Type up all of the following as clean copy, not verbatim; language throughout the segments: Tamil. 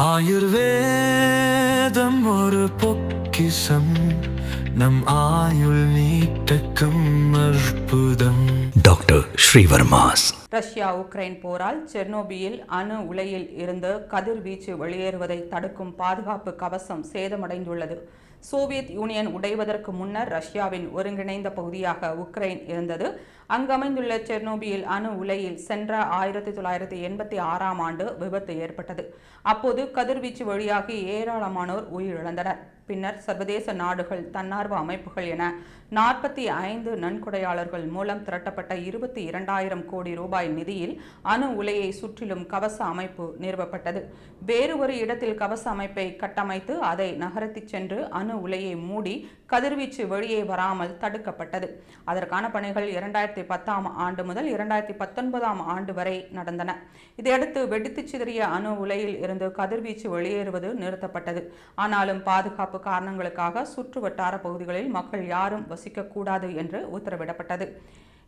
ஆயுர்வேதம் ஒரு பொக்கிஷம், நம் ஆயுள் நீட்டக்கும் அற்புதம். டாக்டர் ஸ்ரீவர்மாஸ். ரஷ்யா உக்ரைன் போரால் செர்னோபியில் அணு உலையில் இருந்து கதிர்வீச்சு வெளியேறுவதை தடுக்கும் பாதுகாப்பு கவசம் சேதமடைந்துள்ளது. சோவியத் யூனியன் உடைவதற்கு முன்னர் ரஷ்யாவின் ஒருங்கிணைந்த பகுதியாக உக்ரைன் இருந்தது. அங்கமைந்துள்ள செர்னோபியில் அணு உலையில் சென்ற 1986ஆம் ஆண்டு விபத்து ஏற்பட்டது. அப்போது கதிர்வீச்சு வழியாகி ஏராளமானோர் உயிரிழந்தனர். பின்னர் சர்வதேச நாடுகள், தன்னார்வ அமைப்புகள் என 45 நன்கொடையாளர்கள் மூலம் திரட்டப்பட்ட 22,000 கோடி ரூபாய் நிதியில் அணு உலையை சுற்றிலும் கவச அமைப்பு நிறுவப்பட்டது. வேறு ஒரு இடத்தில் கவச அமைப்பை கட்டமைத்து அதை நகர்த்திச் சென்று அணு உலையை மூடி கதிர்வீச்சு வெளியே வராமல் தடுக்கப்பட்டது. அதற்கான பணிகள் 2010ஆம் ஆண்டு முதல் 2019ஆம் ஆண்டு வரை நடந்தன. இதையடுத்து வெடித்து சிதறிய அணு உலையில் இருந்து கதிர்வீச்சு வெளியேறுவது நிறுத்தப்பட்டது. ஆனாலும் பாதுகாப்பு காரணங்களுக்காக சுற்று வட்டார பகுதிகளில் மக்கள் யாரும் வசிக்கக்கூடாது என்று உத்தரவிடப்பட்டது.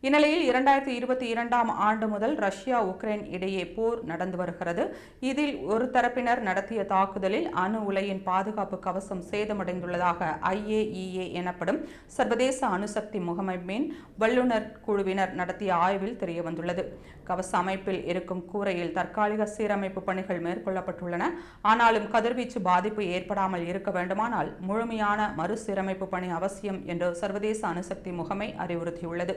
இந்நிலையில் 2022ஆம் ஆண்டு முதல் ரஷ்யா உக்ரைன் இடையே போர் நடந்து வருகிறது. இதில் ஒரு தரப்பினர் நடத்திய தாக்குதலில் அணு உலையின் பாதுகாப்பு கவசம் சேதமடைந்துள்ளதாக IAEA எனப்படும் சர்வதேச அணுசக்தி முகமைப்பின் வல்லுநர் குழுவினர் நடத்திய ஆய்வில் தெரியவந்துள்ளது. கவச அமைப்பில் இருக்கும் கூரையில் தற்காலிக சீரமைப்பு பணிகள் மேற்கொள்ளப்பட்டுள்ளன. ஆனாலும் கதிர்வீச்சு பாதிப்பு ஏற்படாமல் இருக்க வேண்டுமானால் முழுமையான மறுசீரமைப்பு பணி அவசியம் என்று சர்வதேச அணுசக்தி முகமை அறிவுறுத்தியுள்ளது.